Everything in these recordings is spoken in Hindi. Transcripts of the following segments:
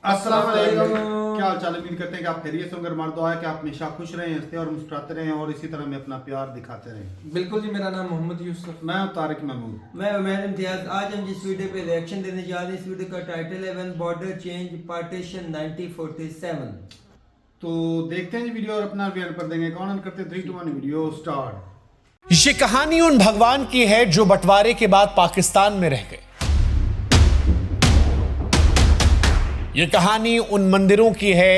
अस्सलाम वालेकुम। क्या हाल चाल, उम्मीद करते हैं कि आप खैरियत से होंगे। हमारा दुआ है कि आप हमेशा खुश रहें, हंसते और मुस्कुराते रहें और इसी तरह में अपना प्यार दिखाते रहें। बिल्कुल जी, मेरा नाम मोहम्मद यूसुफ। मैं हूं तारिक महमूद। मैं उमैर इम्तियाज। आज हम जिस वीडियो पे रिएक्शन देने जा रहे हैं, इस वीडियो का टाइटल है व्हेन बॉर्डर चेंज पार्टीशन 1947। तो देखते हैं जी वीडियो और अपना रिव्यू कर देंगे। कौन करते 3 2 1 वीडियो स्टार्ट। ये कहानी उन भगवान की है जो बंटवारे के बाद पाकिस्तान में रह गए। ये कहानी उन मंदिरों की है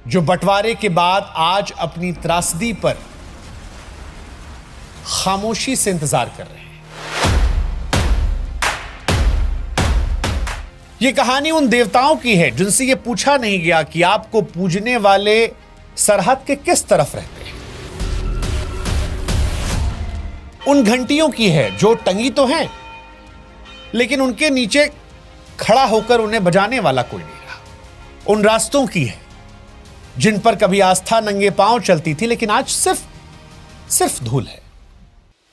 जो बंटवारे के बाद आज अपनी त्रासदी पर खामोशी से इंतजार कर रहे हैं। यह कहानी उन देवताओं की है जिनसे यह पूछा नहीं गया कि आपको पूजने वाले सरहद के किस तरफ रहते हैं। उन घंटियों की है जो टंगी तो हैं, लेकिन उनके नीचे खड़ा होकर उन्हें बजाने वाला कोई नहीं रहा। उन रास्तों की है जिन पर कभी आस्था नंगे पांव चलती थी, लेकिन आज सिर्फ धूल है।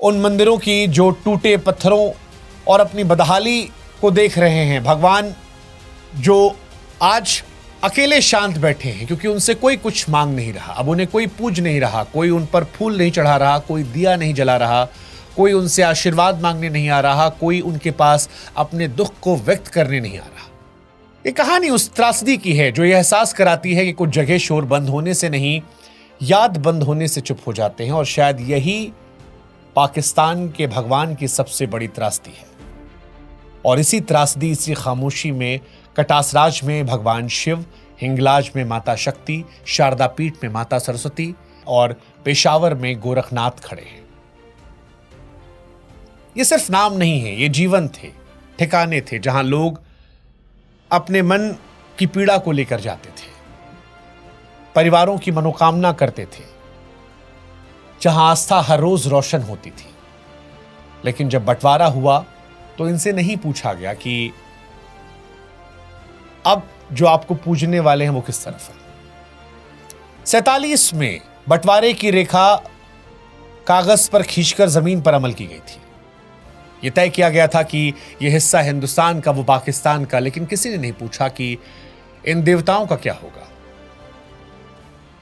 उन मंदिरों की जो टूटे पत्थरों और अपनी बदहाली को देख रहे हैं। भगवान जो आज अकेले शांत बैठे हैं क्योंकि उनसे कोई कुछ मांग नहीं रहा। अब उन्हें कोई पूज नहीं रहा, कोई उन पर फूल नहीं चढ़ा रहा, कोई दिया नहीं जला रहा, कोई उनसे आशीर्वाद मांगने नहीं आ रहा, कोई उनके पास अपने दुख को व्यक्त करने नहीं आ रहा। ये कहानी उस त्रासदी की है जो यह एहसास कराती है कि कुछ जगह शोर बंद होने से नहीं, याद बंद होने से चुप हो जाते हैं। और शायद यही पाकिस्तान के भगवान की सबसे बड़ी त्रासदी है। और इसी त्रासदी, इसी खामोशी में कटासराज में भगवान शिव, हिंगलाज में माता शक्ति, शारदा पीठ में माता सरस्वती और पेशावर में गोरखनाथ खड़े हैं। ये सिर्फ नाम नहीं है, ये जीवन थे, ठिकाने थे जहां लोग अपने मन की पीड़ा को लेकर जाते थे, परिवारों की मनोकामना करते थे, जहां आस्था हर रोज रोशन होती थी। लेकिन जब बंटवारा हुआ तो इनसे नहीं पूछा गया कि अब जो आपको पूजने वाले हैं वो किस तरफ है। 47 में बंटवारे की रेखा कागज पर खींचकर जमीन पर अमल की गई थी। यह तय किया गया था कि यह हिस्सा हिंदुस्तान का, वो पाकिस्तान का। लेकिन किसी ने नहीं पूछा कि इन देवताओं का क्या होगा,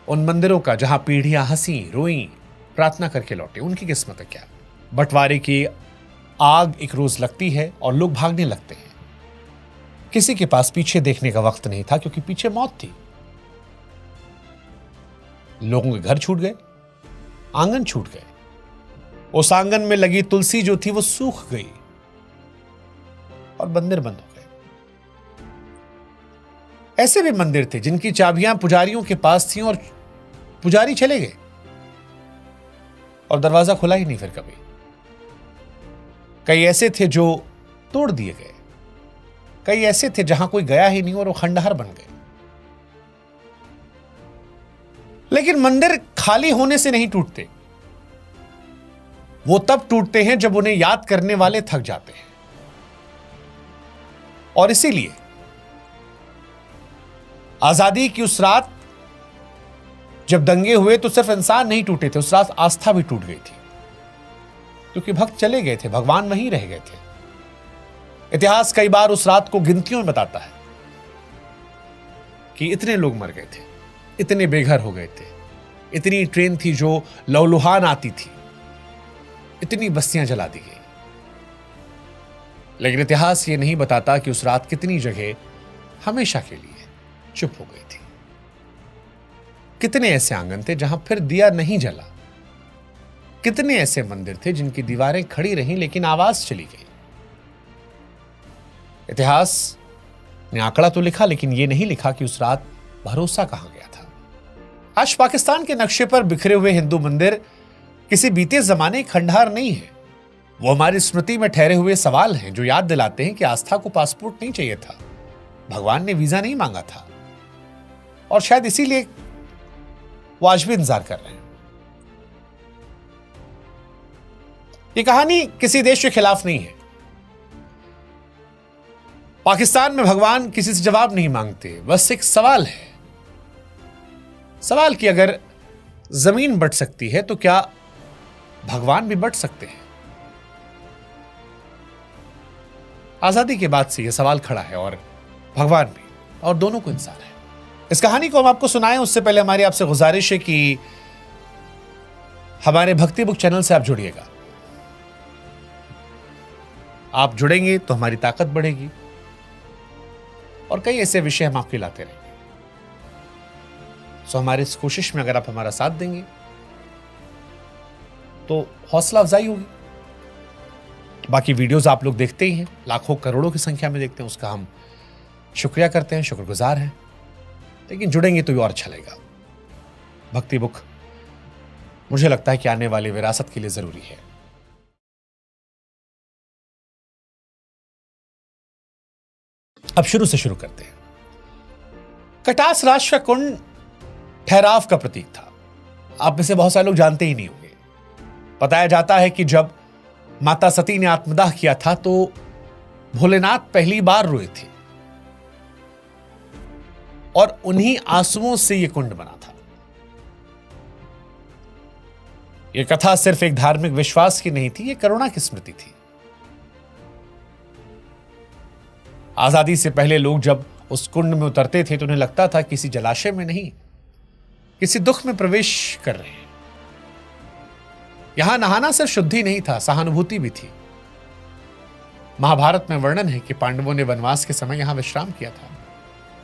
उन मंदिरों का जहां पीढ़ियां हंसी रोई प्रार्थना करके लौटे, उनकी किस्मत है क्या। बंटवारे की आग एक रोज लगती है और लोग भागने लगते हैं। किसी के पास पीछे देखने का वक्त नहीं था क्योंकि पीछे मौत थी। लोगों के घर छूट गए, आंगन छूट गए, उस आंगन में लगी तुलसी जो थी वो सूख गई और मंदिर बंद हो गए। ऐसे भी मंदिर थे जिनकी चाबियां पुजारियों के पास थीं और पुजारी चले गए और दरवाजा खुला ही नहीं फिर कभी। कई ऐसे थे जो तोड़ दिए गए, कई ऐसे थे जहां कोई गया ही नहीं और वो खंडहर बन गए। लेकिन मंदिर खाली होने से नहीं टूटते, वो तब टूटते हैं जब उन्हें याद करने वाले थक जाते हैं। और इसीलिए आजादी की उस रात जब दंगे हुए तो सिर्फ इंसान नहीं टूटे थे, उस रात आस्था भी टूट गई थी क्योंकि भक्त चले गए थे, भगवान वहीं रह गए थे। इतिहास कई बार उस रात को गिनतियों में बताता है कि इतने लोग मर गए थे, इतने बेघर हो गए थे, इतनी ट्रेन थी जो लहूलुहान आती थी, इतनी बस्तियां जला दी गई। लेकिन इतिहास यह नहीं बताता कि उस रात कितनी जगह हमेशा के लिए चुप हो गई थी। कितने ऐसे आंगन थे जहां फिर दिया नहीं जला, कितने ऐसे मंदिर थे जिनकी दीवारें खड़ी रहीं लेकिन आवाज चली गई। इतिहास ने आंकड़ा तो लिखा लेकिन यह नहीं लिखा कि उस रात भरोसा कहां गया था। आज पाकिस्तान के नक्शे पर बिखरे हुए हिंदू मंदिर किसी बीते जमाने खंडहर नहीं है, वो हमारी स्मृति में ठहरे हुए सवाल हैं जो याद दिलाते हैं कि आस्था को पासपोर्ट नहीं चाहिए था, भगवान ने वीजा नहीं मांगा था और शायद इसीलिए वो आज भी इंतजार कर रहे हैं। ये कहानी किसी देश के खिलाफ नहीं है। पाकिस्तान में भगवान किसी से जवाब नहीं मांगते, बस एक सवाल है, सवाल कि अगर जमीन बट सकती है तो क्या भगवान भी बट सकते हैं। आजादी के बाद से यह सवाल खड़ा है और भगवान भी। और दोनों को इंसान है। इस कहानी को हम आपको सुनाएं उससे पहले हमारी आपसे गुजारिश है कि हमारे भक्ति बुक चैनल से आप जुड़िएगा। आप जुड़ेंगे तो हमारी ताकत बढ़ेगी और कई ऐसे विषय हम आपके लाते रहेंगे। सो हमारी इस कोशिश में अगर आप हमारा साथ देंगे तो हौसला अफजाई होगी। बाकी वीडियोस आप लोग देखते ही हैं, लाखों करोड़ों की संख्या में देखते हैं, उसका हम शुक्रिया करते हैं, शुक्रगुजार हैं। लेकिन जुड़ेंगे तो भी और अच्छा लगेगा। भक्ति बुक मुझे लगता है कि आने वाली विरासत के लिए जरूरी है। अब शुरू से शुरू करते हैं। कटास राज का कुंड ठहराव का प्रतीक था। आप में से बहुत सारे लोग जानते ही नहीं होंगे। बताया जाता है कि जब माता सती ने आत्मदाह किया था तो भोलेनाथ पहली बार रोए थे और उन्हीं आंसुओं से यह कुंड बना था। यह कथा सिर्फ एक धार्मिक विश्वास की नहीं थी, यह करुणा की स्मृति थी। आजादी से पहले लोग जब उस कुंड में उतरते थे तो उन्हें लगता था किसी जलाशय में नहीं, किसी दुख में प्रवेश कर रहे हैं। यहां नहाना सिर्फ शुद्धि नहीं था, सहानुभूति भी थी। महाभारत में वर्णन है कि पांडवों ने वनवास के समय यहां विश्राम किया था।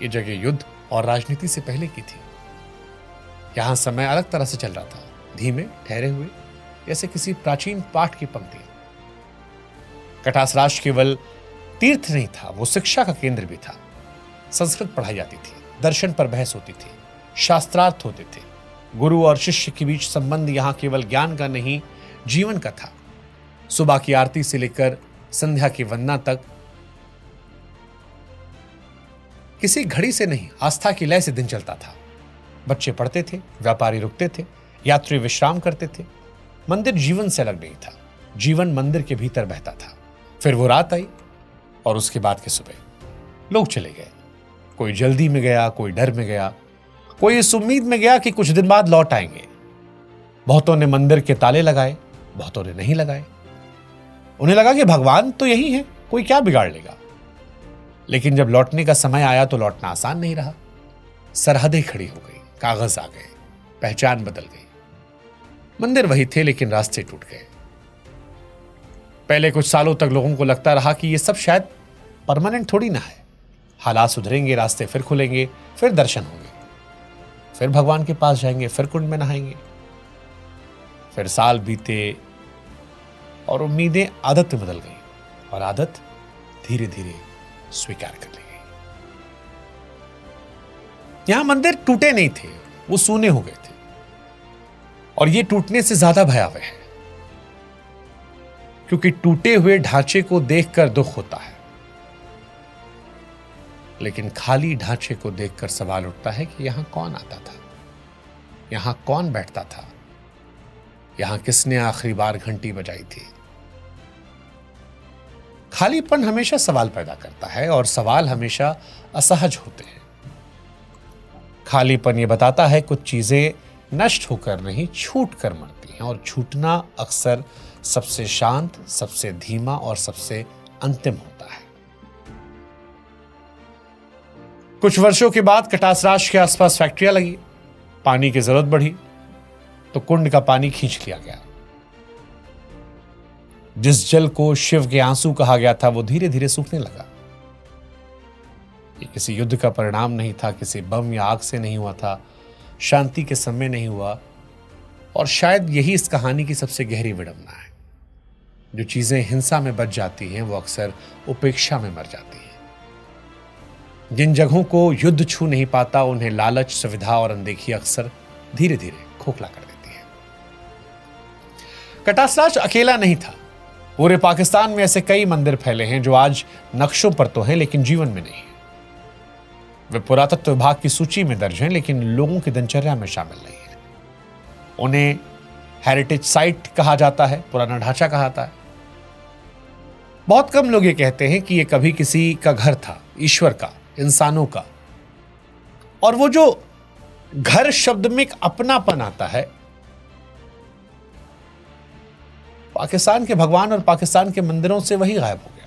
यह जगह युद्ध और राजनीति से पहले की थी। यहां समय अलग तरह से चल रहा था, धीमे, ठहरे हुए, जैसे किसी प्राचीन पाठ की पंक्ति। कटासराज केवल तीर्थ नहीं था, वो शिक्षा का केंद्र भी था। संस्कृत पढ़ाई जाती थी, दर्शन पर बहस होती थी, शास्त्रार्थ होते थे। गुरु और शिष्य के बीच संबंध यहां केवल ज्ञान का नहीं, जीवन का था। सुबह की आरती से लेकर संध्या की वंदना तक किसी घड़ी से नहीं, आस्था की लय से दिन चलता था। बच्चे पढ़ते थे, व्यापारी रुकते थे, यात्री विश्राम करते थे। मंदिर जीवन से अलग नहीं था, जीवन मंदिर के भीतर बहता था। फिर वो रात आई और उसके बाद की सुबह लोग चले गए। कोई जल्दी में गया, कोई डर में गया, कोई इस उम्मीद में गया कि कुछ दिन बाद लौट आएंगे। बहुतों ने मंदिर के ताले लगाए, बहुतों ने नहीं लगाए। उन्हें लगा कि भगवान तो यही है, कोई क्या बिगाड़ लेगा। लेकिन जब लौटने का समय आया तो लौटना आसान नहीं रहा। सरहदें खड़ी हो गई, कागज आ गए, पहचान बदल गई। मंदिर वही थे लेकिन रास्ते टूट गए। पहले कुछ सालों तक लोगों को लगता रहा कि यह सब शायद परमानेंट थोड़ी ना है। हालात सुधरेंगे, रास्ते फिर खुलेंगे, फिर दर्शन होंगे, फिर भगवान के पास जाएंगे, फिर कुंड में नहाएंगे। फिर साल बीते और उम्मीदें आदत में बदल गई और आदत धीरे धीरे स्वीकार कर ली गई। यहां मंदिर टूटे नहीं थे, वो सूने हो गए थे। और ये टूटने से ज्यादा भयावह है, क्योंकि टूटे हुए ढांचे को देखकर दुख होता है, लेकिन खाली ढांचे को देखकर सवाल उठता है कि यहां कौन आता था, यहां कौन बैठता था, यहां किसने आखिरी बार घंटी बजाई थी। खालीपन हमेशा सवाल पैदा करता है और सवाल हमेशा असहज होते हैं। खालीपन यह बताता है कुछ चीजें नष्ट होकर नहीं, छूट कर मरती हैं, और छूटना अक्सर सबसे शांत, सबसे धीमा और सबसे अंतिम होता है। कुछ वर्षों के बाद कटासराज के आसपास फैक्ट्रियां लगी, पानी की जरूरत बढ़ी तो कुंड का पानी खींच लिया गया। जिस जल को शिव के आंसू कहा गया था वो धीरे धीरे सूखने लगा। ये किसी युद्ध का परिणाम नहीं था, किसी बम या आग से नहीं हुआ था, शांति के समय नहीं हुआ। और शायद यही इस कहानी की सबसे गहरी विडंबना है। जो चीजें हिंसा में बच जाती हैं वो अक्सर उपेक्षा में मर जाती हैं। जिन जगहों को युद्ध छू नहीं पाता उन्हें लालच, सुविधा और अनदेखी अक्सर धीरे धीरे खोखला कर देती है। कटासराज अकेला नहीं था। पूरे पाकिस्तान में ऐसे कई मंदिर फैले हैं जो आज नक्शों पर तो हैं लेकिन जीवन में नहीं है। वे पुरातत्व विभाग की सूची में दर्ज हैं लेकिन लोगों की दिनचर्या में शामिल नहीं है। उन्हें हेरिटेज साइट कहा जाता है, पुराना ढांचा कहा जाता है। बहुत कम लोग ये कहते हैं कि ये कभी किसी का घर था, ईश्वर का, इंसानों का। और वो जो घर शब्द में एक अपनापन आता है, पाकिस्तान के भगवान और पाकिस्तान के मंदिरों से वही गायब हो गया।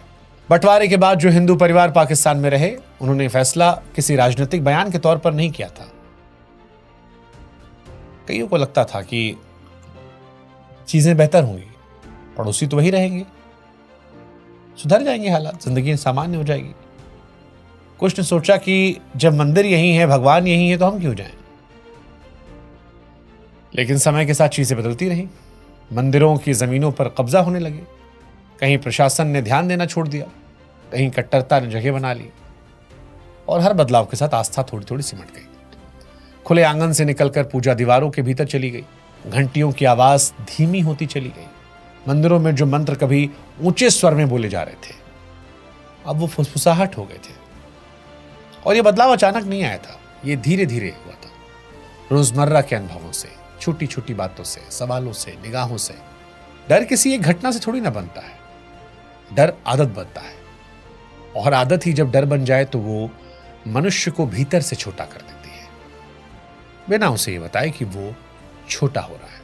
बंटवारे के बाद जो हिंदू परिवार पाकिस्तान में रहे उन्होंने फैसला किसी राजनीतिक बयान के तौर पर नहीं किया था। कईयों को लगता था कि चीजें बेहतर होंगी, पड़ोसी तो वही रहेंगे, सुधर जाएंगे हालात, जिंदगी सामान्य हो जाएगी। कुछ ने सोचा कि जब मंदिर यही है, भगवान यही है, तो हम क्यों जाएं। लेकिन समय के साथ चीजें बदलती रही, मंदिरों की जमीनों पर कब्जा होने लगे, कहीं प्रशासन ने ध्यान देना छोड़ दिया, कहीं कट्टरता ने जगह बना ली, और हर बदलाव के साथ आस्था थोड़ी थोड़ी सिमट गई। खुले आंगन से निकलकर पूजा दीवारों के भीतर चली गई, घंटियों की आवाज धीमी होती चली गई। मंदिरों में जो मंत्र कभी ऊंचे स्वर में बोले जा रहे थे, अब वो फुसफुसाहट हो गए थे। और ये बदलाव अचानक नहीं आया था, ये धीरे धीरे हुआ था, रोजमर्रा के अनुभवों से, छोटी छोटी बातों से, सवालों से, निगाहों से। डर किसी एक घटना से थोड़ी ना बनता है, डर आदत बनता है, और आदत ही जब डर बन जाए तो वो मनुष्य को भीतर से छोटा कर देती है, बिना उसे ये बताए कि वो छोटा हो रहा है।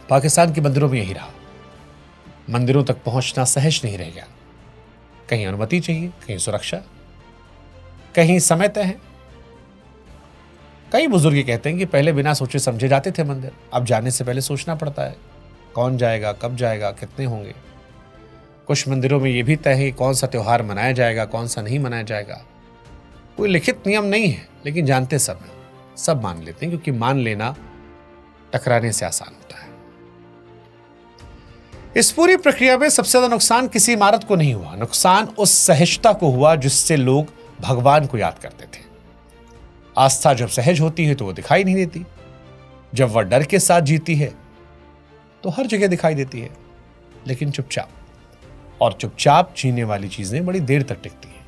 पाकिस्तान के मंदिरों में यही रहा, मंदिरों तक पहुंचना सहज नहीं रह गया। कहीं अनुमति चाहिए, कहीं सुरक्षा, कहीं समय तय है। कई बुजुर्ग कहते हैं कि पहले बिना सोचे समझे जाते थे मंदिर, अब जाने से पहले सोचना पड़ता है, कौन जाएगा, कब जाएगा, कितने होंगे। कुछ मंदिरों में यह भी तय है कौन सा त्योहार मनाया जाएगा, कौन सा नहीं मनाया जाएगा। कोई लिखित नियम नहीं है, लेकिन जानते सब हैं, सब मान लेते हैं, क्योंकि मान लेना टकराने से आसान होता है। इस पूरी प्रक्रिया में सबसे ज्यादा नुकसान किसी इमारत को नहीं हुआ, नुकसान उस सहजता को हुआ जिससे लोग भगवान को याद करते थे। आस्था जब सहज होती है तो वो दिखाई नहीं देती, जब वह डर के साथ जीती है तो हर जगह दिखाई देती है, लेकिन चुपचाप। और चुपचाप जीने वाली चीजें बड़ी देर तक टिकती हैं,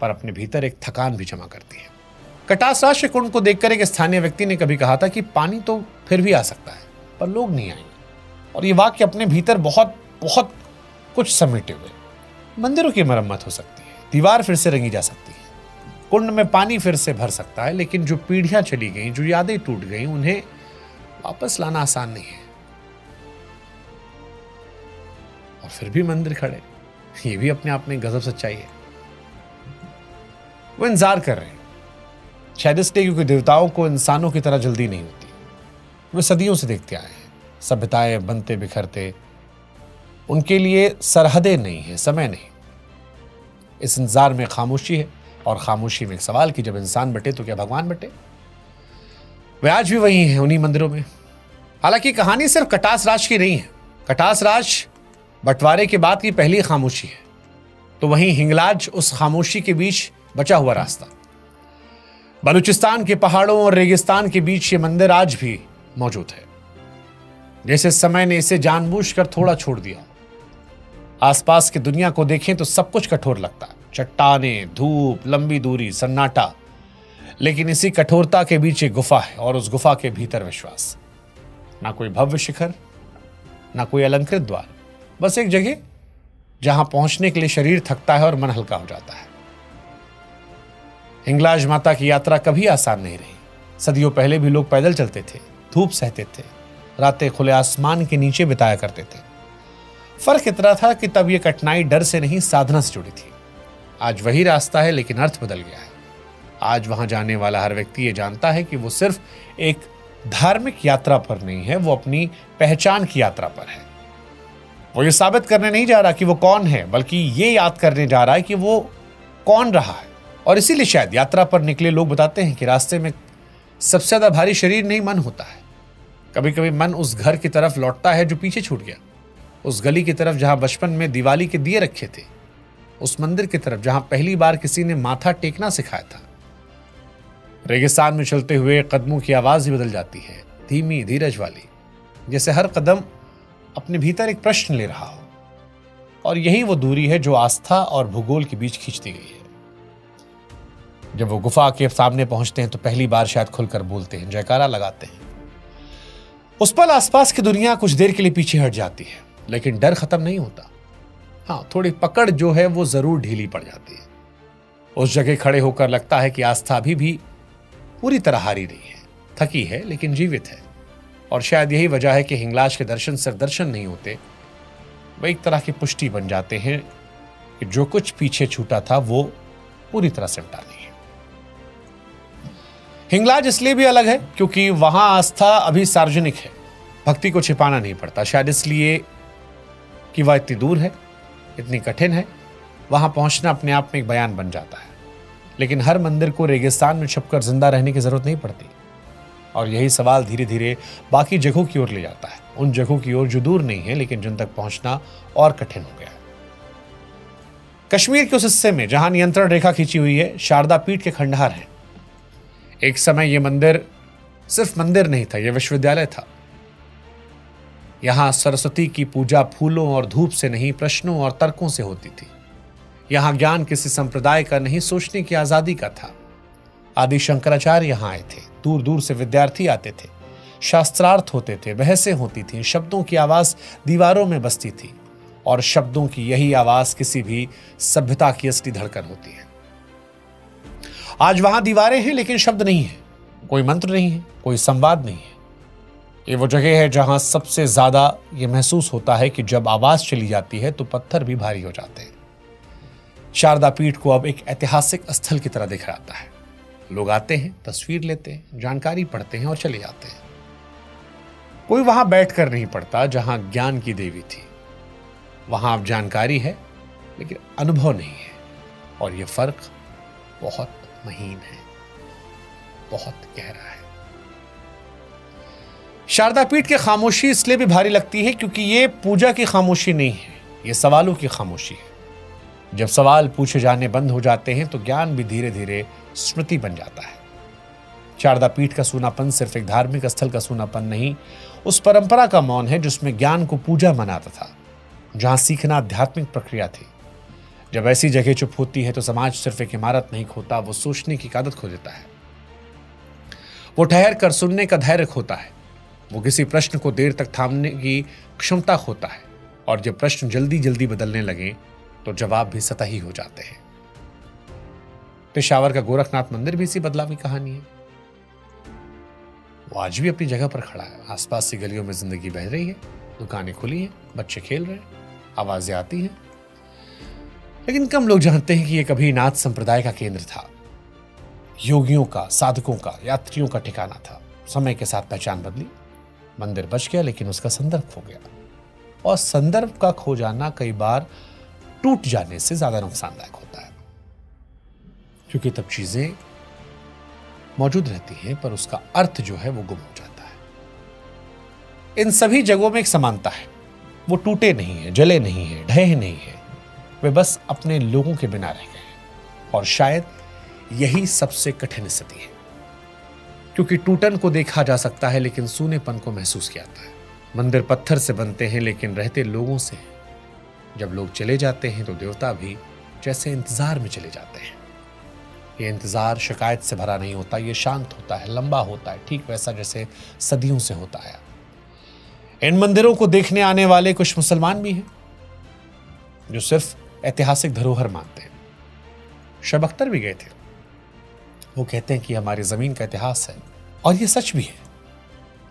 पर अपने भीतर एक थकान भी जमा करती है। कटास के कुंड को देखकर एक स्थानीय व्यक्ति ने कभी कहा था कि पानी तो फिर भी आ सकता है, पर लोग नहीं आएंगे। और ये वाक्य अपने भीतर बहुत बहुत कुछ समेटे हुए। मंदिरों की मरम्मत हो सकती है, दीवार फिर से रंगी जा सकती है, कुंड में पानी फिर से भर सकता है, लेकिन जो पीढ़ियां चली गईं, जो यादें टूट गईं, उन्हें वापस लाना आसान नहीं है। और फिर भी मंदिर खड़े, ये भी अपने आप में गजब सच्चाई है। वो इंतजार कर रहे हैं, शायद इसलिए क्योंकि देवताओं को इंसानों की तरह जल्दी नहीं होती। वे सदियों से देखते आए हैं, सभ्यताएं बनते बिखरते, उनके लिए सरहदें नहीं है, समय नहीं। इस इंतजार में खामोशी है, और खामोशी में एक सवाल कि जब इंसान बटे तो क्या भगवान बटे। वे आज भी वही हैं, उन्हीं मंदिरों में। हालांकि कहानी सिर्फ कटास राज की नहीं है, कटास राज बंटवारे के बाद की पहली खामोशी है, तो वहीं हिंगलाज उस खामोशी के बीच बचा हुआ रास्ता। बलूचिस्तान के पहाड़ों और रेगिस्तान के बीच ये मंदिर आज भी मौजूद है, जैसे समय ने इसे जानबूझकर थोड़ा छोड़ दिया। आसपास की दुनिया को देखें तो सब कुछ कठोर लगता है, चट्टानें, धूप, लंबी दूरी, सन्नाटा, लेकिन इसी कठोरता के बीच एक गुफा है, और उस गुफा के भीतर विश्वास। ना कोई भव्य शिखर, ना कोई अलंकृत द्वार, बस एक जगह जहां पहुंचने के लिए शरीर थकता है और मन हल्का हो जाता है। हिंगलाज माता की यात्रा कभी आसान नहीं रही। सदियों पहले भी लोग पैदल चलते थे, धूप सहते थे, रातें खुले आसमान के नीचे बिताया करते थे। फर्क इतना था कि तब यह कठिनाई डर से नहीं, साधना से जुड़ी थी। आज वही रास्ता है, लेकिन अर्थ बदल गया है। आज वहां जाने वाला हर व्यक्ति ये जानता है कि वो सिर्फ एक धार्मिक यात्रा पर नहीं है, वो अपनी पहचान की यात्रा पर है। वो ये साबित करने नहीं जा रहा कि वो कौन है, बल्कि ये याद करने जा रहा है कि वो कौन रहा है। और इसीलिए शायद यात्रा पर निकले लोग बताते हैं कि रास्ते में सबसे ज्यादा भारी शरीर नहीं, मन होता है। कभी कभी मन उस घर की तरफ लौटता है जो पीछे छूट गया, उस गली की तरफ जहां बचपन में दिवाली के दिए रखे थे, उस मंदिर की तरफ जहां पहली बार किसी ने माथा टेकना सिखाया था। रेगिस्तान में चलते हुए कदमों की आवाज ही बदल जाती है, धीमी, धीरज वाली, जैसे हर कदम अपने भीतर एक प्रश्न ले रहा हो। और यही वो दूरी है जो आस्था और भूगोल के बीच खींचती गई है। जब वो गुफा के सामने पहुंचते हैं तो पहली बार शायद खुलकर बोलते हैं, जयकारा लगाते हैं। उस पल आसपास की दुनिया कुछ देर के लिए पीछे हट जाती है, लेकिन डर खत्म नहीं होता। हाँ, थोड़ी पकड़ जो है वो जरूर ढीली पड़ जाती है। उस जगह खड़े होकर लगता है कि आस्था अभी भी पूरी तरह हारी नहीं है, थकी है लेकिन जीवित है। और शायद यही वजह है कि हिंगलाज के दर्शन सिर्फ दर्शन नहीं होते, वे एक तरह की पुष्टि बन जाते हैं कि जो कुछ पीछे छूटा था वो पूरी तरह सिमटा ली है। हिंगलाज इसलिए भी अलग है क्योंकि वहां आस्था अभी सार्वजनिक है, भक्ति को छिपाना नहीं पड़ता। शायद इसलिए कि वह इतनी दूर है, इतनी कठिन है, वहां पहुंचना अपने आप में एक बयान बन जाता है। लेकिन हर मंदिर को रेगिस्तान में छुपकर जिंदा रहने की जरूरत नहीं पड़ती। और यही सवाल धीरे धीरे बाकी जगहों की ओर ले जाता है, उन जगहों की ओर जो दूर नहीं है लेकिन जिन तक पहुंचना और कठिन हो गया है। कश्मीर के उस हिस्से में जहां नियंत्रण रेखा खींची हुई है, शारदा पीठ के खंडहर हैं। एक समय यह मंदिर सिर्फ मंदिर नहीं था, यह विश्वविद्यालय था। यहां सरस्वती की पूजा फूलों और धूप से नहीं, प्रश्नों और तर्कों से होती थी। यहां ज्ञान किसी संप्रदाय का नहीं, सोचने की आजादी का था। आदि शंकराचार्य यहां आए थे, दूर दूर से विद्यार्थी आते थे, शास्त्रार्थ होते थे, बहसें होती थीं, शब्दों की आवाज दीवारों में बसती थी और शब्दों की यही आवाज किसी भी सभ्यता की असली धड़कन होती है। आज वहां दीवारें हैं लेकिन शब्द नहीं है, कोई मंत्र नहीं है, कोई संवाद नहीं है। ये वो जगह है जहां सबसे ज्यादा यह महसूस होता है कि जब आवाज चली जाती है तो पत्थर भी भारी हो जाते हैं। शारदा पीठ को अब एक ऐतिहासिक स्थल की तरह दिख रहा है। लोग आते हैं, तस्वीर लेते हैं, जानकारी पढ़ते हैं और चले जाते हैं। कोई वहां बैठकर नहीं पढ़ता जहां ज्ञान की देवी थी। वहां अब जानकारी है लेकिन अनुभव नहीं है, और यह फर्क बहुत महीन है, बहुत गहरा है। शारदा पीठ की खामोशी इसलिए भी भारी लगती है क्योंकि यह पूजा की खामोशी नहीं है, यह सवालों की खामोशी है। जब सवाल पूछे जाने बंद हो जाते हैं तो ज्ञान भी धीरे धीरे स्मृति बन जाता है। शारदा पीठ का सूनापन सिर्फ एक धार्मिक स्थल का सूनापन नहीं, उस परंपरा का मौन है जिसमें ज्ञान को पूजा मनाता था, जहां सीखना आध्यात्मिक प्रक्रिया थी। जब ऐसी जगह चुप होती है तो समाज सिर्फ एक इमारत नहीं खोता, वो सोचने की आदत खो देता है। वो ठहर कर सुनने का धैर्य खोता है, वो किसी प्रश्न को देर तक थामने की क्षमता खोता है। और जब प्रश्न जल्दी जल्दी बदलने लगे तो जवाब भी सतही हो जाते हैं। पेशावर का गोरखनाथ मंदिर भी इसी बदलाव की कहानी है। वो आज भी अपनी जगह पर खड़ा है। आसपास की गलियों में जिंदगी बह रही है, दुकानें खुली हैं, बच्चे खेल रहे हैं, आवाजें आती हैं। लेकिन कम लोग जानते हैं कि यह कभी नाथ संप्रदाय का केंद्र था, योगियों का, साधकों का, यात्रियों का ठिकाना था। समय के साथ पहचान बदली, मंदिर बच गया लेकिन उसका संदर्भ खो गया। और संदर्भ का खो जाना कई बार टूट जाने से ज्यादा नुकसानदायक होता है, क्योंकि तब चीजें मौजूद रहती हैं पर उसका अर्थ जो है वो गुम हो जाता है। इन सभी जगहों में एक समानता है, वो टूटे नहीं है, जले नहीं है, ढहे नहीं है, वे बस अपने लोगों के बिना रह गए हैं। और शायद यही सबसे कठिन स्थिति है, क्योंकि टूटन को देखा जा सकता है लेकिन सूनेपन को महसूस किया जाता है। मंदिर पत्थर से बनते हैं लेकिन रहते लोगों से हैं। जब लोग चले जाते हैं तो देवता भी जैसे इंतजार में चले जाते हैं। ये इंतजार शिकायत से भरा नहीं होता, ये शांत होता है, लंबा होता है, ठीक वैसा जैसे सदियों से होता है। इन मंदिरों को देखने आने वाले कुछ मुसलमान भी हैं जो सिर्फ ऐतिहासिक धरोहर मानते हैं। शब अख्तर भी गए थे। वो कहते हैं कि हमारी जमीन का इतिहास है, और ये सच भी है।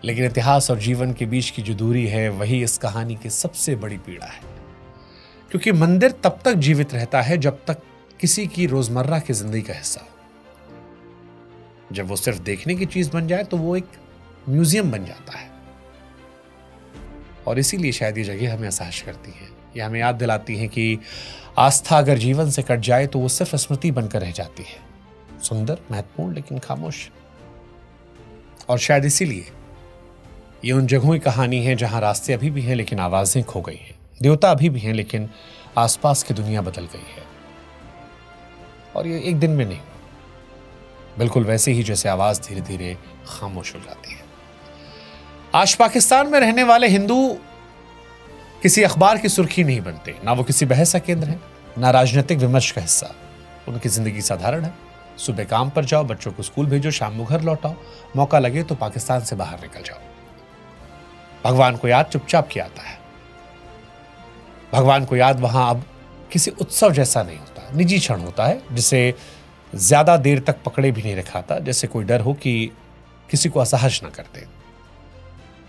लेकिन इतिहास और जीवन के बीच की जो दूरी है वही इस कहानी की सबसे बड़ी पीड़ा है, क्योंकि मंदिर तब तक जीवित रहता है जब तक किसी की रोजमर्रा की जिंदगी का हिस्सा हो। जब वो सिर्फ देखने की चीज बन जाए तो वो एक म्यूजियम बन जाता है। और इसीलिए शायद ये जगह हमें असहज करती है। ये हमें याद दिलाती है कि आस्था अगर जीवन से कट जाए तो वो सिर्फ स्मृति बनकर रह जाती है, सुंदर, महत्वपूर्ण, लेकिन खामोश। और शायद इसीलिए ये उन जगहों की कहानी है जहां रास्ते अभी भी हैं लेकिन आवाजें खो गई हैं, देवता अभी भी हैं लेकिन आसपास की दुनिया बदल गई है। और ये एक दिन में नहीं, बिल्कुल वैसे ही जैसे आवाज धीरे धीरे खामोश हो जाती है। आज पाकिस्तान में रहने वाले हिंदू किसी अखबार की सुर्खी नहीं बनते, ना वो किसी बहस का केंद्र है, ना राजनीतिक विमर्श का हिस्सा। उनकी जिंदगी साधारण है। सुबह काम पर जाओ, बच्चों को स्कूल भेजो, शाम को घर लौटाओ, मौका लगे तो पाकिस्तान से बाहर निकल जाओ। भगवान को याद चुपचाप किया जाता है। भगवान को याद वहां अब किसी उत्सव जैसा नहीं होता, निजी क्षण होता है जिसे ज्यादा देर तक पकड़े भी नहीं रखाता, जैसे कोई डर हो कि किसी को असहज ना कर दे।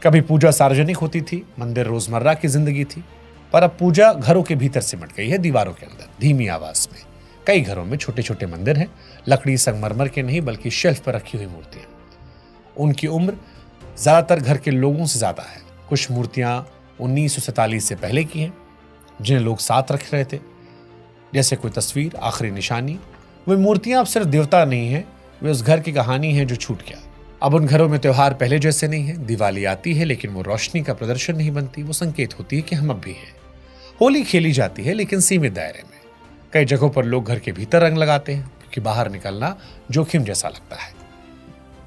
कभी पूजा सार्वजनिक होती थी, मंदिर रोजमर्रा की जिंदगी थी, पर अब पूजा घरों के भीतर सिमट गई है, दीवारों के अंदर, धीमी आवाज में, कई घरों में छोटे छोटे मंदिर हैं, लकड़ी संगमरमर के नहीं बल्कि शेल्फ पर रखी हुई मूर्तियां। उनकी उम्र ज्यादातर घर के लोगों से ज्यादा है। कुछ मूर्तियां 1947 से पहले की हैं, जिन्हें लोग साथ रख रहे थे, जैसे कोई तस्वीर, आखिरी निशानी। वे मूर्तियां अब सिर्फ देवता नहीं है, वे उस घर की कहानी है जो छूट गया। अब उन घरों में त्योहार पहले जैसे नहीं है। दिवाली आती है लेकिन वो रोशनी का प्रदर्शन नहीं बनती, वो संकेत होती है कि हम अब भी हैं। होली खेली जाती है लेकिन सीमित दायरे में। कई जगहों पर लोग घर के भीतर रंग लगाते हैं क्योंकि बाहर निकलना जोखिम जैसा लगता है।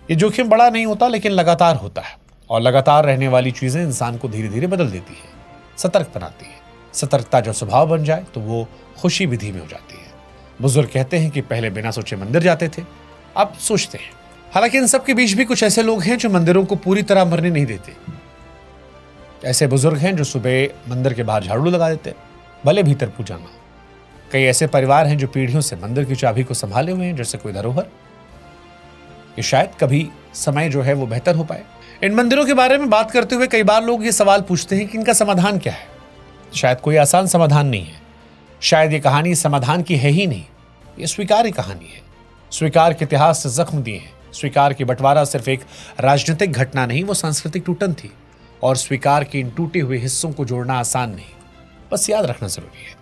ये जोखिम बड़ा नहीं होता लेकिन लगातार होता है, और लगातार रहने वाली चीजें इंसान को धीरे धीरे बदल देती है, सतर्क बनाती है। सतर्कता जब स्वभाव बन जाए तो वो खुशी भी धीमी हो जाती है। बुजुर्ग कहते हैं कि पहले बिना सोचे मंदिर जाते थे, अब सोचते हैं। हालांकि इन सब के बीच भी कुछ ऐसे लोग हैं जो मंदिरों को पूरी तरह मरने नहीं देते। ऐसे बुजुर्ग हैं जो सुबह मंदिर के बाहर झाड़ू लगा देते, भले भीतर पूजा ना हो। कई ऐसे परिवार हैं जो पीढ़ियों से मंदिर की चाबी को संभाले हुए हैं, जैसे कोई धरोहर। ये शायद कभी समय जो है वो बेहतर हो पाए। इन मंदिरों के बारे में बात करते हुए कई बार लोग ये सवाल पूछते हैं कि इनका समाधान क्या है। शायद कोई आसान समाधान नहीं है। शायद ये कहानी समाधान की है ही नहीं, ये स्वीकार की कहानी है। स्वीकार के इतिहास से जख्म दिए हैं। स्वीकार की बंटवारा सिर्फ एक राजनीतिक घटना नहीं, वो सांस्कृतिक टूटन थी। और स्वीकार के इन टूटे हुए हिस्सों को जोड़ना आसान नहीं, बस याद रखना जरूरी है।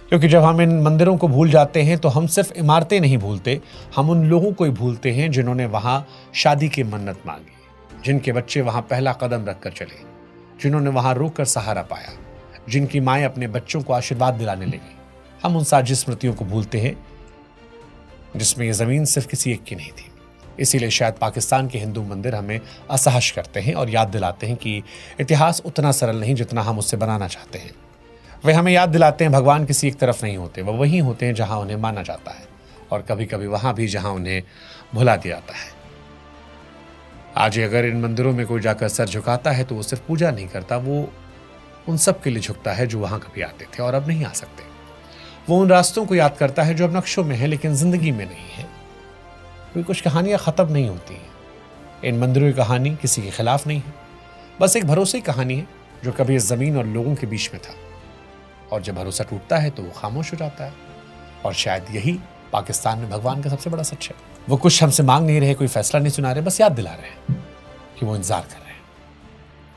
क्योंकि जब हम इन मंदिरों को भूल जाते हैं तो हम सिर्फ इमारतें नहीं भूलते, हम उन लोगों को ही भूलते हैं जिन्होंने वहां शादी की मन्नत मांगी, जिनके बच्चे वहां पहला कदम रखकर चले, जिन्होंने वहां रोककर सहारा पाया, जिनकी माएँ अपने बच्चों को आशीर्वाद दिलाने लगी। हम उन साजिश स्मृतियों को भूलते हैं जिसमें यह जमीन सिर्फ किसी एक की नहीं थी। इसीलिए शायद पाकिस्तान के हिंदू मंदिर हमें असहज करते हैं और याद दिलाते हैं कि इतिहास उतना सरल नहीं जितना हम उससे बनाना चाहते हैं। वे हमें याद दिलाते हैं भगवान किसी एक तरफ नहीं होते, वह वहीं होते हैं जहां उन्हें माना जाता है, और कभी कभी वहां भी जहां उन्हें भुला दिया जाता है। आज अगर इन मंदिरों में कोई जाकर सर झुकाता है तो वो सिर्फ पूजा नहीं करता, वो उन सब के लिए झुकता है जो वहां कभी आते थे और अब नहीं आ सकते। वो उन रास्तों को याद करता है जो अब नक्शों में है लेकिन जिंदगी में नहीं है। क्योंकि कुछ कहानियां खत्म नहीं होती हैं। इन मंदिरों की कहानी किसी के खिलाफ नहीं है, बस एक भरोसे की कहानी है जो कभी इस जमीन और लोगों के बीच में था, और जब भरोसा टूटता है तो वो खामोश हो जाता है। और शायद यही पाकिस्तान में भगवान का सबसे बड़ा सच है। वो कुछ हमसे मांग नहीं रहे, कोई फैसला नहीं सुना रहे, बस याद दिला रहे हैं कि वो इंतजार कर रहे हैं।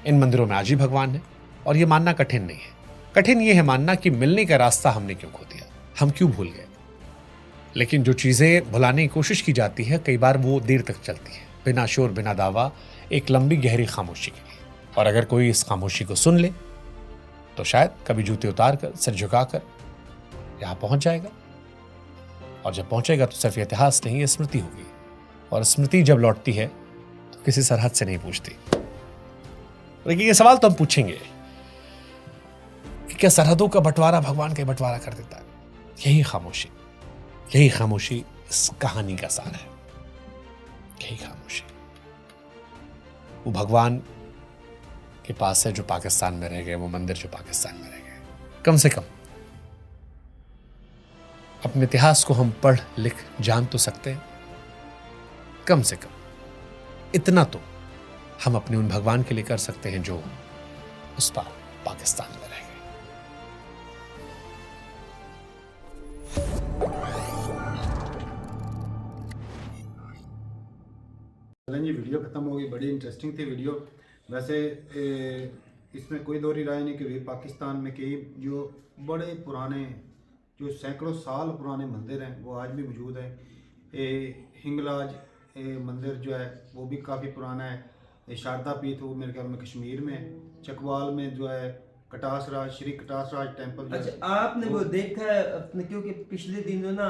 इन मंदिरों में आज ही भगवान है, और ये मानना कठिन नहीं है। कठिन ये है मानना कि मिलने का रास्ता हमने क्यों खो दिया, हम क्यों भूल गए। लेकिन जो चीजें भुलाने की कोशिश की जाती है कई बार वो देर तक चलती है, बिना शोर बिना दावा, एक लंबी गहरी खामोशी के लिए। और अगर कोई इस खामोशी को सुन ले तो शायद कभी जूते उतार कर, सिर झुकाकर यहां पहुंच जाएगा। और जब पहुंचेगा तो सिर्फ इतिहास नहीं, स्मृति होगी। और स्मृति जब लौटती है तो किसी सरहद से नहीं पूछती। लेकिन ये सवाल तो हम पूछेंगे कि क्या सरहदों का बंटवारा भगवान का बंटवारा कर देता है? यही खामोशी इस कहानी का सार है। यही खामोशी वो भगवान के पास है जो पाकिस्तान में रह गए, वो मंदिर जो पाकिस्तान में रह गए। कम से कम अपने इतिहास को हम पढ़ लिख जान तो सकते हैं। कम से कम इतना तो हम अपने उन भगवान के लिए कर सकते हैं जो उस पार पाकिस्तान में रह गए। जी वीडियो ख़त्म हो गई, बड़ी इंटरेस्टिंग थी वीडियो। वैसे इसमें कोई दो राय नहीं कि पाकिस्तान में कई जो बड़े पुराने, जो सैकड़ों साल पुराने मंदिर हैं वो आज भी मौजूद हैं। हिंगलाज मंदिर जो है वो भी काफ़ी पुराना है। शारदा पीठ वो मेरे ख्याल में कश्मीर में, चकवाल में जो है कटासराज, श्री कटासराज टेम्पल। अच्छा, आपने वो देखा है अपने, क्योंकि पिछले दिनों ना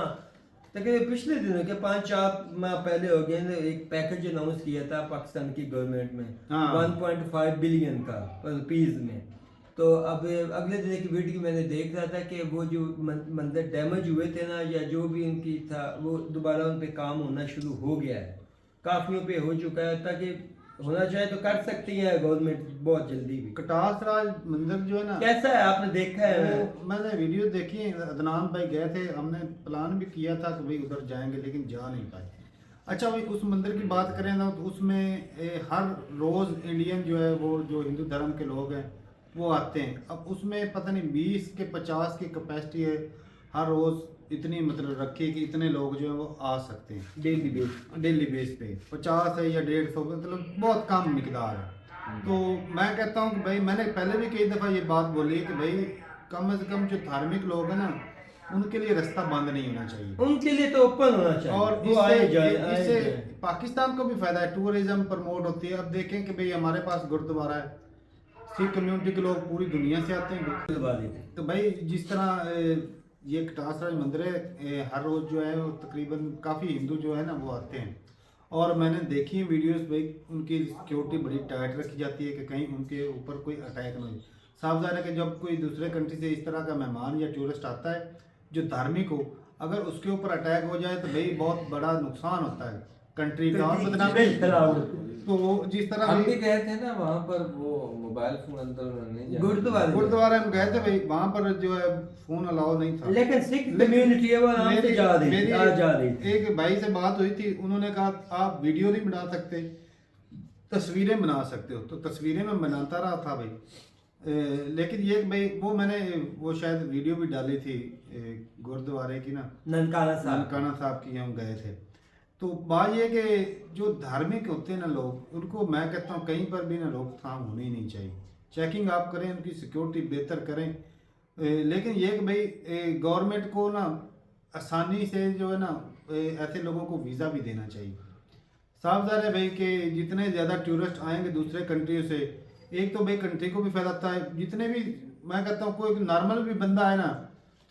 तकरीबन पिछले दिनों के 5-4 माह पहले हो गए ना, एक पैकेज अनाउंस किया था पाकिस्तान की गवर्नमेंट में 1.5 बिलियन का रुपीज में। तो अब अगले दिन की वीडियो मैंने देख रहा था कि वो जो मंदिर डैमेज हुए थे ना, या जो भी उनकी था, वो दोबारा उन पे काम होना शुरू हो गया है, काफियों पे हो चुका है। ताकि होना चाहे तो कर सकती है गवर्नमेंट बहुत जल्दी भी। कटासराज मंदिर जो है ना, कैसा है, आपने देखा है? मैंने वीडियो देखी, अदनान भाई गए थे, हमने प्लान भी किया था कि भाई उधर जाएंगे लेकिन जा नहीं पाए। अच्छा भाई, उस मंदिर की बात करें ना तो उसमें हर रोज़ इंडियन जो है वो जो हिंदू धर्म के लोग हैं वो आते हैं। अब उसमें पता नहीं 20 के 50 की कैपेसिटी है हर रोज़ इतनी मतलब रखी कि इतने लोग जो है वो आ सकते हैं डेली बेस पे 50 है या 150, मतलब बहुत कम मिकदार है। तो मैं कहता हूँ कि भाई मैंने पहले भी कई दफ़ा ये बात बोली है कि भाई कम से कम जो धार्मिक लोग हैं ना उनके लिए रास्ता बंद नहीं होना चाहिए, उनके लिए तो ओपन होना चाहिए और वो आए जाए इससे पाकिस्तान को भी फायदा है, टूरिज्म प्रमोट होती है। अब देखें कि भाई हमारे पास गुरुद्वारा है, सिख कम्युनिटी के लोग पूरी दुनिया से आते हैं। तो भाई जिस तरह ये कटास राज मंदिर है, हर रोज़ जो है वो तकरीबन काफ़ी हिंदू जो है ना वो आते हैं, और मैंने देखी है वीडियोस भाई उनकी सिक्योरिटी बड़ी टाइट रखी जाती है कि कहीं उनके ऊपर कोई अटैक ना हो। साफ ज़ाहिर है कि जब कोई दूसरे कंट्री से इस तरह का मेहमान या टूरिस्ट आता है जो धार्मिक हो, अगर उसके ऊपर अटैक हो जाए तो भाई बहुत बड़ा नुकसान होता है कंट्री का और बदनामी। तो जिस तरह हम भी गए थे ना वहाँ पर, वो मोबाइल फोन अंदर नहीं जाने गुरुद्वारे हम गए थे भाई, वहाँ पर जो है फोन अलाउ नहीं था, लेकिन सिख कम्युनिटी है वो आराम से जा रही थी। एक भाई से बात हुई थी, उन्होंने कहा आप वीडियो नहीं बना सकते, तस्वीरें बना सकते हो, तो तस्वीरें मैं बनाता रहा था भाई। लेकिन ये भाई वो मैंने वो शायद वीडियो भी डाली थी गुरुद्वारे की ना, ननकाना साहब की, हम गए थे। तो बात ये कि जो धार्मिक होते हैं ना लोग, उनको मैं कहता हूँ कहीं पर भी ना रोकथाम होनी ही नहीं चाहिए। चेकिंग आप करें, उनकी सिक्योरिटी बेहतर करें, लेकिन ये कि भाई गवर्नमेंट को ना आसानी से जो है ना ऐसे लोगों को वीज़ा भी देना चाहिए। साफ ज़ाहिर है भाई कि जितने ज़्यादा टूरिस्ट आएंगे दूसरे कंट्रियों से, एक तो भाई कंट्री को भी फायदा होता है, जितने भी मैं कहता हूँ कोई नॉर्मल भी बंदा है ना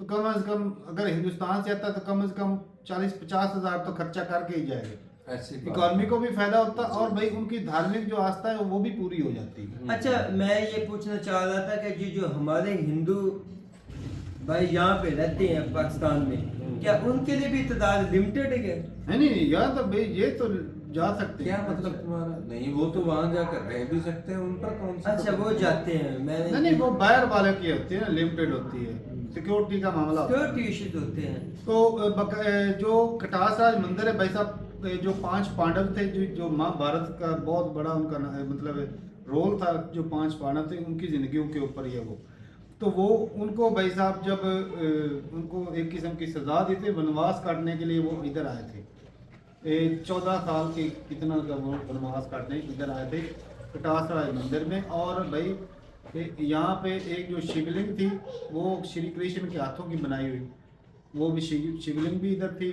तो कम से कम अगर हिंदुस्तान से आता है तो कम से कम 40-50 हज़ार तो खर्चा करके ही जाएगा, इकोनॉमी को भी फायदा होता है और भाई उनकी धार्मिक जो आस्था है वो भी पूरी हो जाती है। अच्छा, मैं ये पूछना चाह रहा था कि जो हमारे हिंदू भाई यहाँ पे रहते हैं पाकिस्तान में, क्या उनके लिए भी तादाद लिमिटेड है? नहीं, यहाँ तो भाई ये तो जा सकते क्या मतलब तुम्हारा? नहीं, वो तो वहाँ जाकर रह भी सकते हैं, उन पर कौन सा? अच्छा, वो जाते हैं। मैं नहीं, वो बाहर वाले की होती है ना, लिमिटेड होती है, सिक्योरिटी का मामला सिक्योरिटी इश्यूज होते हैं। तो जो कटास राज मंदिर है भाई साहब, जो 5 पांडव थे, जो महाभारत का बहुत बड़ा उनका मतलब रोल था, जो 5 पांडव थे उनकी जिंदगियों के ऊपर ही है वो। तो वो उनको भाई साहब जब उनको एक किस्म की सजा दी थी वनवास काटने के लिए, वो इधर आए थे 14 साल के कितना का वो वनवास काटने इधर आए थे कटास राज मंदिर में। और भाई यहाँ पे एक जो शिवलिंग थी वो श्री कृष्ण के हाथों की बनाई हुई, वो भी शिवलिंग भी इधर थी।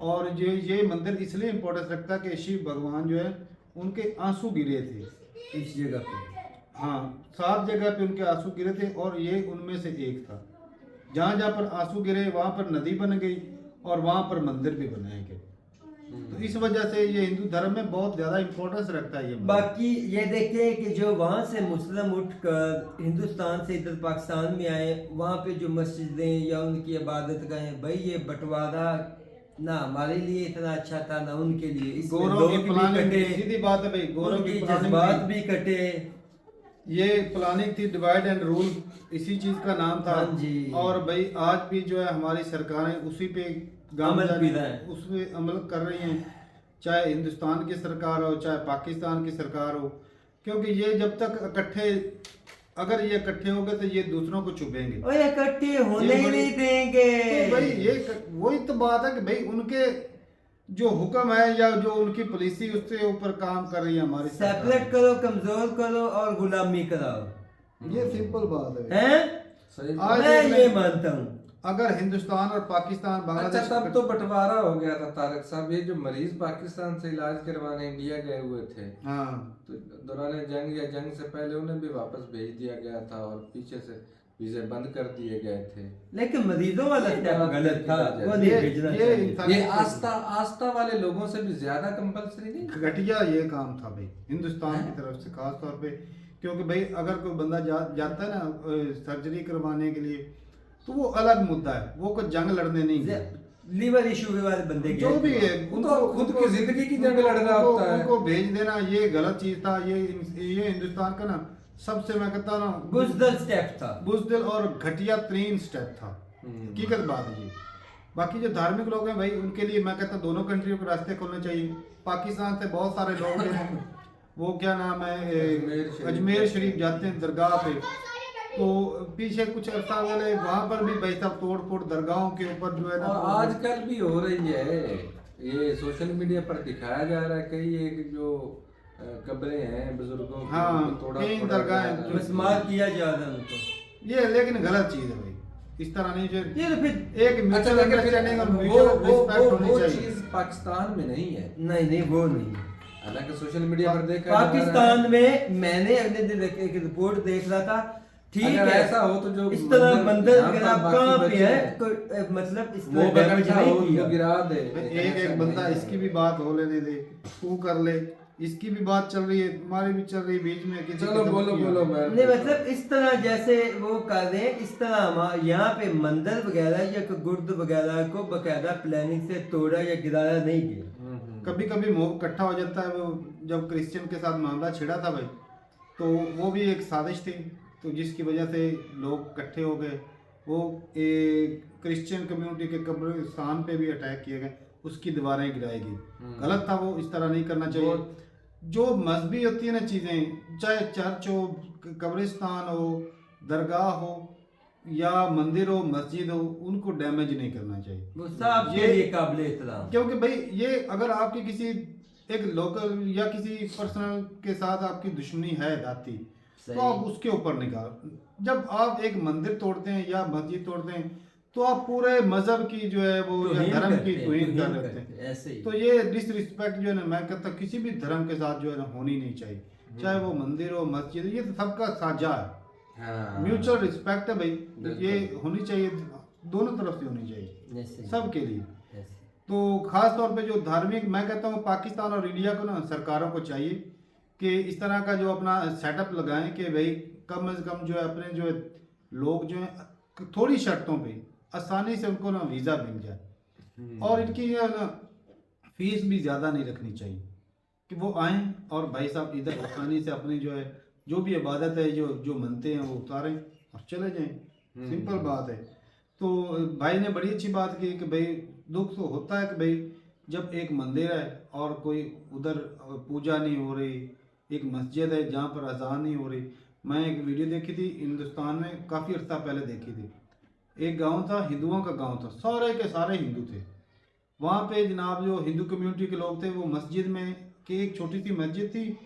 और ये मंदिर इसलिए इम्पोर्टेंस रखता है कि शिव भगवान जो है उनके आंसू गिरे थे इस जगह पे। हाँ, 7 जगह पे उनके आंसू गिरे थे और ये उनमें से एक था। जहाँ जहाँ पर आंसू गिरे वहाँ पर नदी बन गई और वहाँ पर मंदिर भी बनाए गए। तो इस वजह से ये हिंदू धर्म में बहुत ज़्यादा इम्पोर्टेंस रखता है ये। बाकी ये देखें कि जो वहाँ से मुस्लिम उठकर हिंदुस्तान से इधर पाकिस्तान में आए, वहाँ पे जो मस्जिदें या उनकी इबादत गाहें, भाई ये बंटवारा ना हमारे लिए इतना अच्छा था ना उनके लिए। गौरव की प्लानिंग, सीधी बात है भाई, गौरव की जज्बात भी कटे। ये प्लानिंग थी, डिवाइड एंड रूल इसी चीज का नाम था। जी। और भाई आज भी जो है हमारी सरकारें उसी पे उसमें अमल कर रही हैं, चाहे हिंदुस्तान की सरकार हो चाहे पाकिस्तान की सरकार हो, क्योंकि ये जब तक अगर ये इकट्ठे हो गए तो ये दूसरों को चुभेंगे और इकट्ठे होने ही नहीं देंगे। तो भाई ये वही तो बात है कि भाई उनके जो हुक्म है या जो उनकी पॉलिसी उससे ऊपर काम कर रही है हमारी। सेपरेट करो, कमजोर करो और गुलामी कराओ, ये सिंपल बात है। मैं ये मानता हूँ अगर हिंदुस्तान और पाकिस्तान बांग्लादेश। अच्छा, तब तो बंटवारा हो गया था तारक साहब। ये जो मरीज पाकिस्तान से इलाज करवाने इंडिया गए हुए थे, हाँ, तो दौरान जंग या जंग से पहले उन्हें भी वापस भेज दिया गया था और पीछे से वीजे बंद कर दिए गए थे। लेकिन मरीजों वाला स्टेप गलत था, वो नहीं भेजना चाहिए। ये आस्था वाले लोगों से भी ज्यादा कंपलसरी नहीं, घटिया ये काम था भाई हिंदुस्तान की तरफ से खास तौर पे। क्योंकि भाई अगर कोई बंदा जाता है ना सर्जरी करवाने के लिए तो वो अलग मुद्दा है, वो कोई जंग लड़ने नहीं गया। लीवर इशू के वाले बंदे जो भी है उनको खुद की जिंदगी की जंग लड़ रहा होता है, उनको भेज देना ये गलत चीज था। ये हिंदुस्तान का ना सबसे मैं कहता ना बुज़दिल स्टेप था, बुज़दिल और घटिया तरीन स्टेप था। हकीकत बात है ये। बाकी जो धार्मिक लोग हैं भाई उनके लिए मैं कहता दोनों कंट्रियों के रास्ते खोलने चाहिए। पाकिस्तान से बहुत सारे लोग हैं वो क्या नाम है अजमेर शरीफ जाते हैं दरगाह पे, तो पीछे कुछ अर्सा पहले वहाँ पर भी भाई साहब तोड़ फोड़ दरगाहों के ऊपर जो है ना, और आजकल भी हो रही है, ये सोशल मीडिया पर दिखाया जा रहा है, कई एक जो कब्रें हैं बुजुर्गों की, हाँ, उनको तोड़ा कई फोड़ा दरगाहें जा रहा है। जो- मस्मार किया जा रहा है उनको। ये लेकिन गलत चीज है भाई, इस तरह नहीं। जो ये तो फिर एक अच्छा, म्यूचुअल लेकिन अंडरस्टैंडिंग और वो म्यूचुअल वो रिस्पेक्ट वो होनी वो चाहिए। चीज पाकिस्तान में नहीं है, नहीं वो नहीं। हालांकि सोशल मीडिया पर देखा जा रहा है। पाकिस्तान में मैंने अगले दिन एक रिपोर्ट देख रहा था, ठीक अगर है ऐसा हो तो जो इस तरह मंदिर यहाँ पर गिरा बाकी कहाँ पे बचे है, हैं, कोई मतलब इस वो तरह डैमेज इकट्ठा हो नहीं उनको किया। गिरा दे। एक एक बंदा इसकी भी बात हो लेने दे, तू कर ले, इसकी भी बात चल रही है, तुम्हारी भी चल रही है, बीच में किसी चलो की बोलो धमकी बोलो आ- मैं नहीं मतलब इस तरह जैसे वो कर रहे हैं, इस तरह यहाँ पे मंदिर वगैरह या गुर्द वगैरह को बकायदा प्लानिंग से तोड़ा या गिराया नहीं गया। कभी कभी मोह इकट्ठा हो जाता है। वो जब क्रिश्चियन के साथ मामला छिड़ा था भाई, तो वो भी एक साजिश थी, तो जिसकी वजह से लोग इकट्ठे हो गए, वो एक क्रिश्चियन कम्युनिटी के कब्रिस्तान पे भी अटैक किए गए, उसकी दीवारें गिराई गई। गलत था वो, इस तरह नहीं करना चाहिए। जो मजहबी होती है ना चीज़ें, चाहे चर्च हो, कब्रिस्तान हो, दरगाह हो या मंदिर हो, मस्जिद हो, उनको डैमेज नहीं करना चाहिए। वो सब के ये- लिए काबिल एहतराम। क्योंकि भाई ये अगर आपकी किसी एक लोकल या किसी पर्सनल के साथ आपकी दुश्मनी है जाती, तो सही। आप उसके ऊपर निकाल। जब आप एक मंदिर तोड़ते हैं या मस्जिद तोड़ते हैं, तो आप पूरे मजहब की जो है वो या तौहीन धर्म करते की हैं, तौहीन कर तौहीन देते करते हैं। हैं, ऐसे ही। तो ये डिसरिस्पेक्ट जो है ना, मैं कहता हूं किसी भी धर्म के साथ जो है ना होनी नहीं चाहिए, चाहे वो मंदिर हो, मस्जिद हो, ये तो सबका साझा है। हाँ। म्यूचुअल रिस्पेक्ट है भाई, बिल्कुल। ये होनी चाहिए, दोनों तरफ से होनी चाहिए, ऐसे ही, सबके लिए। ऐसे। तो खास तौर पे जो धार्मिक, मैं कहता हूँ पाकिस्तान और इंडिया को ना, सरकारों को चाहिए कि इस तरह का जो अपना सेटअप लगाएं कि भाई कम से कम जो है अपने जो है लोग जो है थोड़ी शर्तों पे आसानी से उनको ना वीज़ा मिल जाए, और इनकी जो है ना फीस भी ज़्यादा नहीं रखनी चाहिए, कि वो आएँ और भाई साहब इधर आसानी से अपनी जो है जो भी इबादत है, जो जो मनते हैं वो उतारें और चले जाएं। सिंपल बात है। तो भाई ने बड़ी अच्छी बात की कि भाई दुख तो होता है कि भाई जब एक मंदिर है और कोई उधर पूजा नहीं हो रही, एक मस्जिद है जहाँ पर अजान नहीं हो रही। मैं एक वीडियो देखी थी हिंदुस्तान में, काफ़ी अर्सा पहले देखी थी। एक गांव था, हिंदुओं का गांव था, सारे के सारे हिंदू थे। वहाँ पे जनाब जो हिंदू कम्युनिटी के लोग थे, वो मस्जिद में कि एक छोटी सी मस्जिद थी,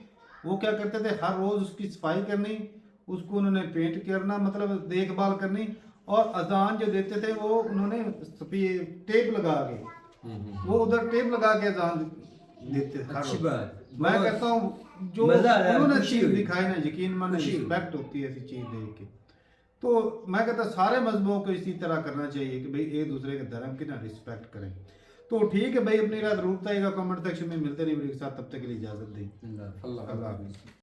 वो क्या करते थे, हर रोज़ उसकी सफाई करनी, उसको उन्होंने पेंट करना, मतलब देखभाल करनी, और अजान जो देते थे वो उन्होंने टेप लगा के, वो उधर टेप लगा के अजान देते थे हर अच्छी रोज़। बात। मैं बहुत कहता हूँ जो मजा आया, उन्होंने खुशी चीज़ हुई। दिखाई ना, यकीन माने खुशी हुई। रिस्पेक्ट होती है ऐसी चीज़ देख के। तो मैं कहता सारे मजहबों को इसी तरह करना चाहिए कि भाई एक दूसरे के धर्म की ना रिस्पेक्ट करें। तो ठीक है भाई, अपनी रात रूट आएगा कमेंट सेक्शन में, मिलते नहीं वीडियो के साथ, तब तक के लिए इजाज़त दें। अल्लाह। अल्लाह अल्लाह हाफ़िज़। हाफ़िज़।